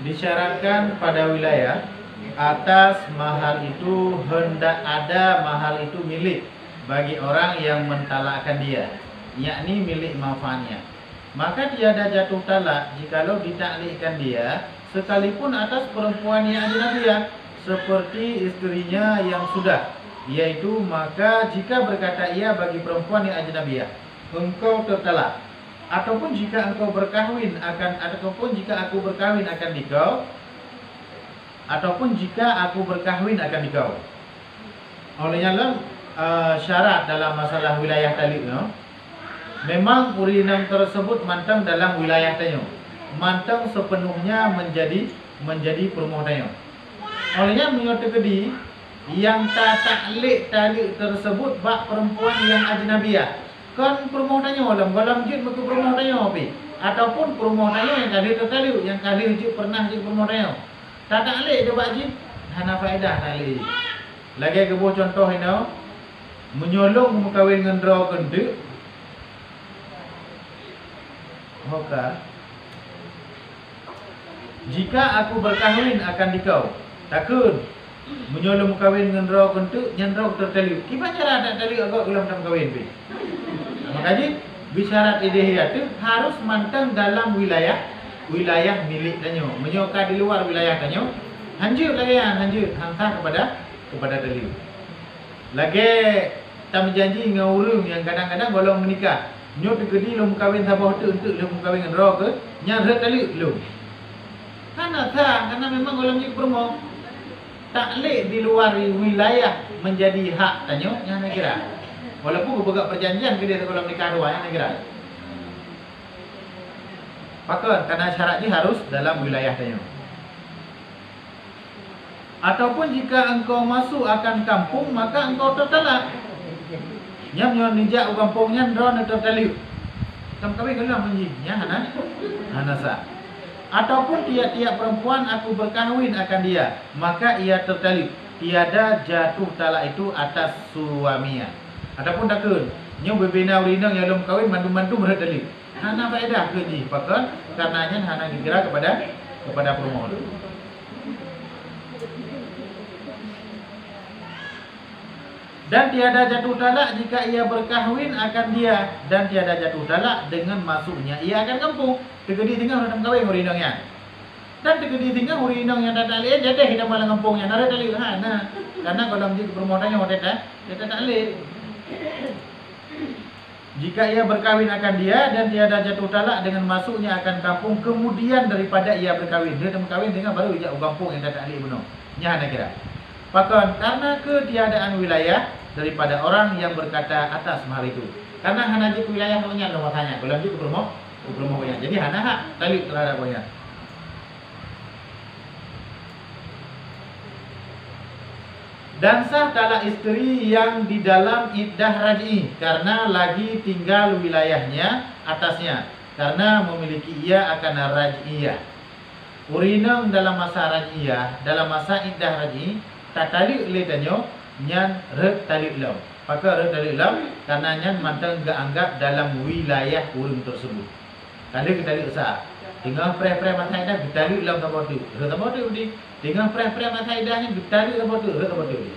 Disyaratkan pada wilayah atas mahal itu hendak ada mahal itu milik bagi orang yang mentalakkan dia, yakni milik manfaatnya. Maka tiada jatuh talak jikalau ditaklikkan dia sekalipun atas perempuan yang ajnabiyah seperti istrinya yang sudah, yaitu maka jika berkata ia bagi perempuan yang ajnabiyah, engkau tertalak, ataupun jika engkau berkahwin akan, ataupun jika aku berkahwin akan dikau, ataupun jika aku berkahwin akan dikau. Olehnya syarat dalam masalah wilayah talik no? memang urinang tersebut mantang dalam wilayah tanyo. Mantang sepenuhnya menjadi perumahan tanyo. Olehnya menurut kedi yang taklek tali tersebut bak perempuan yang ajnabiyah. Kan perumahan tanyo dalam jid muka perumahan tanyo api. Ataupun perumahan tanyo yang kali tertali yang kali jid pernah jid perumahan tanyo. Taklek dia bak jid hana faedah tali. Lagi kebuah contoh ini menyolong mengkawin dengan draw kenduk. Maka jika aku berkahwin akan dikau, takun menyolong mengkawin dengan draw kenduk, yang draw tertali. Gimana cara tak tali agak ulang dalam kawin be? Makanya bisyarat idehiyat itu harus mantang dalam wilayah milik tanyo. Menyoka di luar wilayah tanyo, hanjur lagi hanjur hantar kepada tali. Lagi tak menjanji dengan urung yang kadang-kadang golong menikah. Nyok digedi lu kawin sabah tu untuk lu kawin dengan roh ke nyar tali lu. Karena memang golong jik promo taklek di luar wilayah menjadi hak tanyo yang nak kira. Walaupun berbuat perjanjian ke dia golong nikah dua yang nak kira. Maka karena syaratnya harus dalam wilayah tanyo. Ataupun jika engkau masuk akan kampung maka engkau tertalak. Nyam nyon nijak kampungnya ndron tertali. Kam kawin kalau menjinya hana sah. Ataupun tiap-tiap perempuan aku berkahwin akan dia, maka ia tertali. Tiada jatuh talak itu atas suaminya. Ataupun takun nyom bebena urina yang belum kawin mandu-mandu bertali. Hana faedah keji pakan karenanya hana dikira kepada permohon. Dan tiada jatuh talak jika ia berkahwin akan dia, dan tiada jatuh talak dengan masuknya ia akan kampung. Tegedi tinggal orang kawin urinangnya. Dan tegedi tinggal urinang yang tak leh jadi hidup malang kampungnya. Nara tali nah. Karena kalau di permohotannya hotel dia tak leh. Jika ia berkahwin akan dia dan tiada jatuh talak dengan masuknya akan kampung kemudian daripada ia berkahwin. Dia berkahwin dengan baru ia kampung yang tak leh benar. Nya nak kira. Bahkan karena ketiadaan wilayah daripada orang yang berkata atas mahal itu. Karena hana jik wilayah banyak nomor tanya. Kalau jik bermoh banyak. Jadi hana hak tali terhadap banyak. Dan sah talak isteri yang di dalam iddah raj'i karena lagi tinggal wilayahnya atasnya karena memiliki ia akan raj'iyah. Urinang dalam masa raj'iyah, dalam masa iddah raj'i tak tali oleh danyo nyan rek tali lau. Maka rek tali lau karena nyan mantang gak anggap dalam wilayah urang tersebut. Kalau kita lihat sah, tinggal pre-pre masaidah kita lihat lau tak bodoh. Rek tak bodoh di. Tinggal pre-pre masaidahnya kita lihat tak bodoh. Rek tak bodoh di.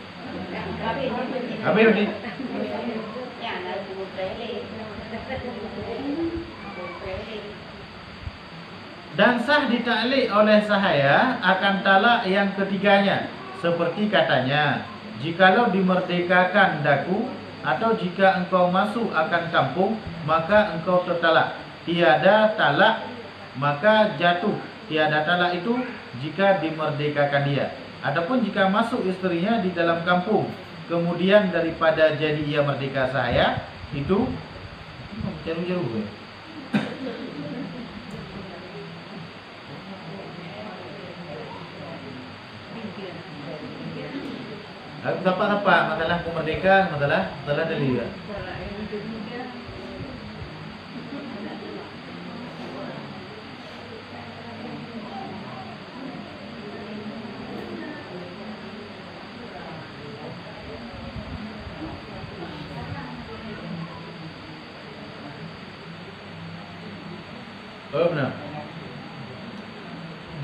Habis di. Ya, nak buat pre. Dan sah ditaklik oleh sahaya akan talak yang ketiganya. Seperti katanya, jikalau dimerdekakan daku atau jika engkau masuk akan kampung, maka engkau tertalak. Tiada talak, maka jatuh. Tiada talak itu jika dimerdekakan dia. Adapun jika masuk istrinya di dalam kampung, kemudian daripada jadi ia merdeka saya, itu jauh-jauh. Apa masalah kemerdekaan, masalah dalil. Oh benar.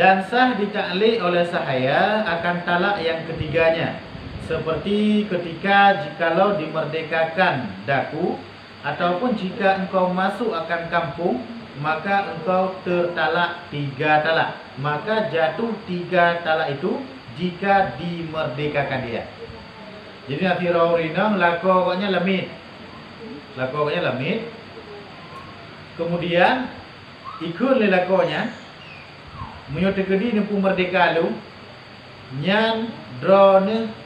Dan sah ditaklik oleh sahaya akan talak yang ketiganya. Seperti ketika jikalau dimerdekakan daku ataupun jika engkau masuk akan kampung, maka engkau tertalak 3 talak. Maka jatuh 3 talak itu jika dimerdekakan dia. Jadi nanti rawrinang lakoknya lemit. Lakoknya lemit. Kemudian ikut lelakonya menyotekedi nempu merdeka lu nyan drone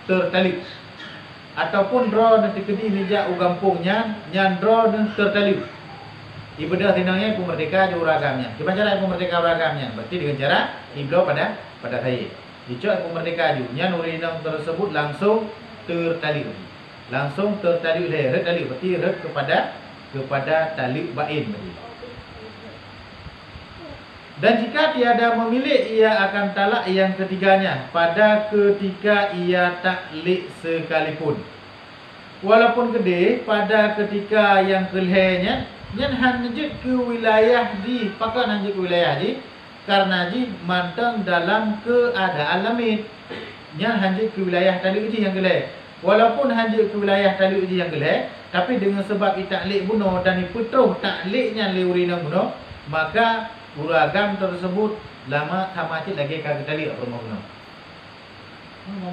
tertalik. ataupun draw nanti kedi meja ugampungnya nyan draw dan tertaliu. Ibadah tinangnya pemerdeka di uragamnya. Gimana cara pemerdeka uragamnya? Berarti dengan cara iblo pada saya. Dicok pemerdeka ju nyan urinang tersebut langsung tertaliu. Langsung tertaliu red taliu berarti red kepada taliu bain berarti. Dan jika tiada memilih, ia akan talak yang ketiganya pada ketika ia taklik sekalipun. Walaupun gede, pada ketika yang kelihnya, yang hanjut ke wilayah di, pakai hanjut ke wilayah di, karena di mantang dalam keadaan lamit. Yang hanjut ke wilayah tali uji yang kelih. Walaupun hanjut ke wilayah tali uji yang kelih, tapi dengan sebab itaklik bunuh dan iputruh takliknya liurinang bunuh, maka uragam tersebut lama tamacit lagi kagak tali apa mau bunuh.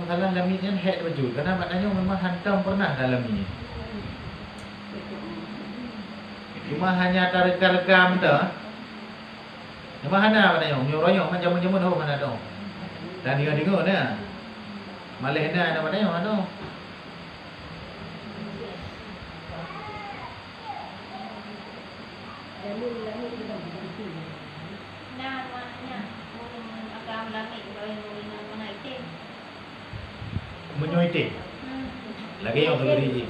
Masalah lamitnya head baju karena maknanya memang hantam pernah dalam ini. Cuma hanya tarik-rekam tu. Cuma hana maknanya nyoroyok macam-macam tu mana tu. Dan dengar-dengar ni. Malihna ada maknanya tu. Menyuiti. Lagi yang terjadi.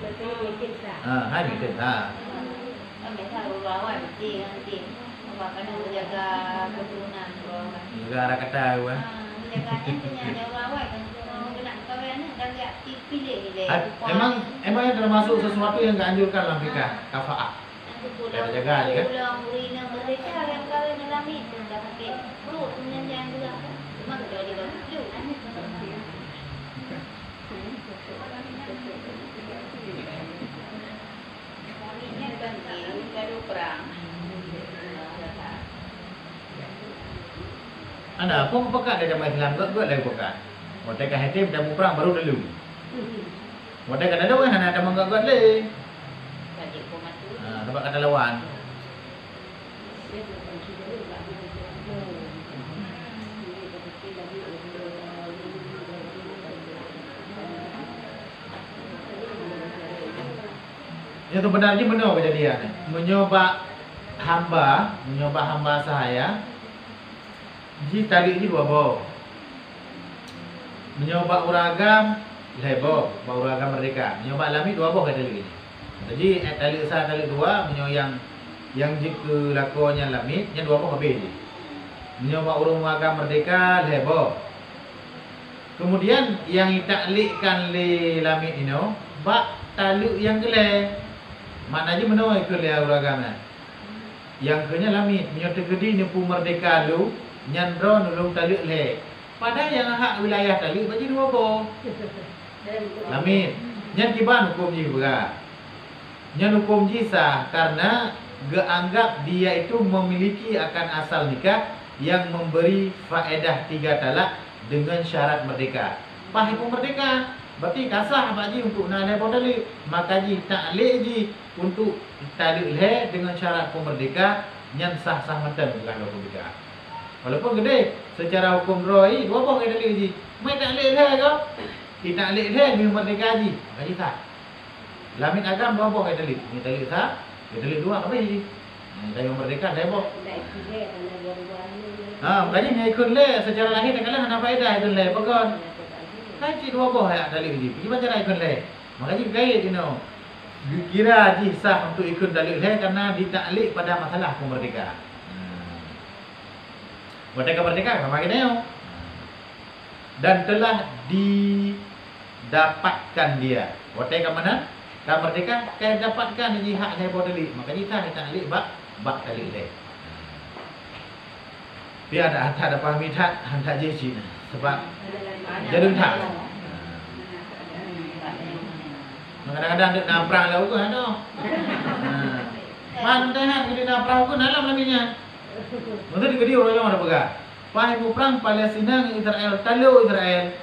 Hai betul. Kami tahu bahwa nanti bahkan menjaga keturunan Juga ada kata gua. menjaganya punya rawat kan nak kawan dah lihat pilih. Emang yang termasuk sesuatu yang enggak anjurkan dalam fikah kafaah. Kita jaga aja kan. Pulang urina mereka yang kawin alami dah pakai perut menyanjang juga. Cuma kalau di bawah tu. Ana apa pekat dia dalam Islam gak lagi pekat. Waktu kan hatim dah perang baru dulu. Waktu kan ada orang hana dah gak le. Sebab kata lawan. Itu benarnya benar kejadian. Menyoba hamba saya. Ji tali ni dua bo. Menyoba uragam lebo, uragam merdeka. Menyoba alami dua bo kata lagi. Jadi tali sah tali dua menyoyang yang jika lakonya lamit, yang dua bo habis. Menyoba uragam merdeka lebo. Kemudian yang taklikkan le lamit ini, bak tali yang gele. Maknanya menoi ke le uragamnya. Yang kenya lamit, menyote gedi ni pu merdeka lu. Nyandro nulung tali le. Pada yang hak wilayah tali bagi dua bo. Lamit. Nyan kiban hukum ji juga. Nyan hukum ji sah karena geanggap dia itu memiliki akan asal nikah yang memberi faedah 3 talak dengan syarat merdeka. Pah hukum merdeka. Berarti kasah bagi untuk nak lepo tali. Maka ji taklik ji untuk tali le dengan syarat merdeka nyan sah-sah menten dengan merdeka. Walaupun gede, secara hukum roi, dua boh kena lihat ji. Mai tak leh kau? Kita leh ni merdeka ji. Kaji tak. Lamit agam dua boh kena lihat. Ni tali tak, kita lihat dua apa ji? Saya merdeka saya boh. Makanya ni ikut leh secara lahir kalau ada faedah itu leh bagon. Kaji dua boh ya tali ji. Gimana cara ikut leh? Makanya gaya you know. Kira ji sah untuk ikut dalil leh karena ditaklik pada masalah kemerdekaan. Merdeka sama kita dan telah didapatkan dia. Waktu mana? Kan merdeka kan dapatkan ini hak saya bodeli. Maka kita taklik bak tali le. Biar ada pahami tak hantar je Cina sebab jadi tak. Kadang-kadang dia nak perang lalu kan tu. Mana dah kita nak perang pun dalam laginya. Mesti dia orang yang ada pegang. Pai perang Palestina Israel, talu Israel.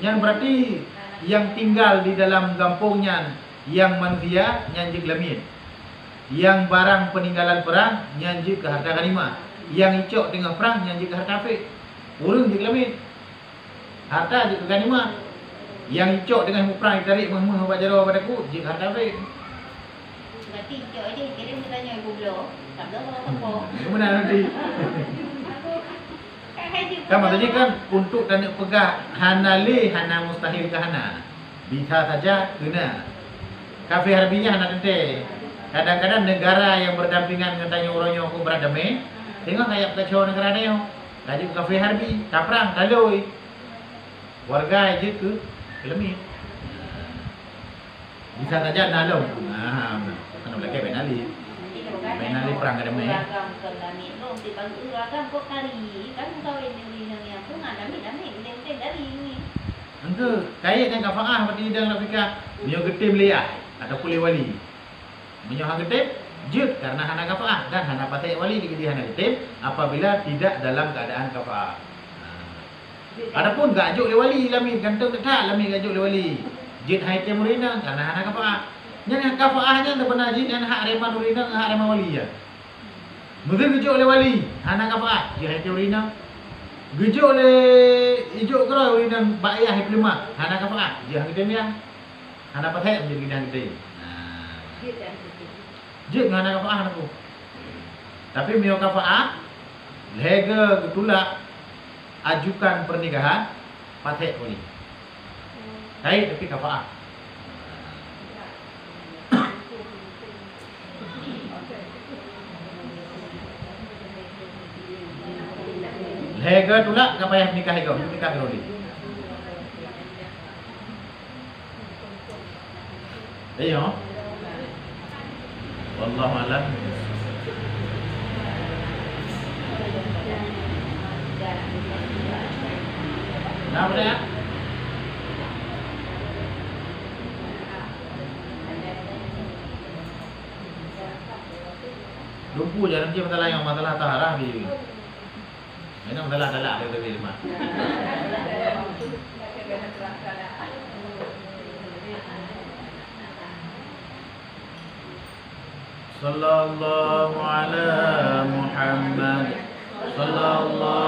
Yang berarti yang tinggal di dalam kampungnya yang manusia nyanjik lamit. Yang barang peninggalan perang nyanjik ke harta ghanimah. Yang icok tengah perang nyanjik ke harta kafir. Urung di lamit. Harta di ghanimah. Yang icok dengan muprang ditarik mengah buat jaro padaku, jik harta baik. Berarti cok aja kirim bertanya ibu beliau. Tak ada kalau tepuk. Gimana nanti? Kan maksudnya kan untuk tanda pegah hanali hana mustahil ke hana. Bisa saja kena. Kafe harbinya hana tente. Kadang-kadang negara yang berdampingan dengan tanya orangnya aku beradame, tengok kayak kacau negara neo. Kaji kafe harbi, taprang, taloi. Warga aja ke kelemi. Bisa saja nalong. Nah, kan boleh kayak penali. Penali perang kadame. Ragam kelami, lo di bangku ragam kok kali kan kawin ini aku nggak dami lente dari ini. Angka kayaknya kafaah berarti dalam fikah mio getim liah ataupun wali. Mio hang getim jut karena hana kafaah dan hana patai wali di hana getim apabila tidak dalam keadaan kafaah. Adapun gajuk le wali lamin gantung tak lamin gajuk le wali. Jut hai ke murina karena hana kafaah. Yang kafaahnya tak benar jin yang hak rema murina hak rema wali ya. Mungkin gajuk le wali hana kafaah jut hai ke murina. Gajuk le ijuk keroi murina ba ayah hai kelima hana kafaah jut hang getim ya. Hana patai menjadi hang getim. Jut hana kafaah aku. Tapi mio kafaah lega getulak ajukan pernikahan patek wali. Hai tapi kafaah. Lega tulak ka payah nikah ego, nikah wali. Ayo. Wallahu a'lam. Nah, boleh ya? Lumpuh je nanti masalah yang masalah taharah ni. Ini masalah talak dia lebih lima. Sallallahu ala Muhammad. Sallallahu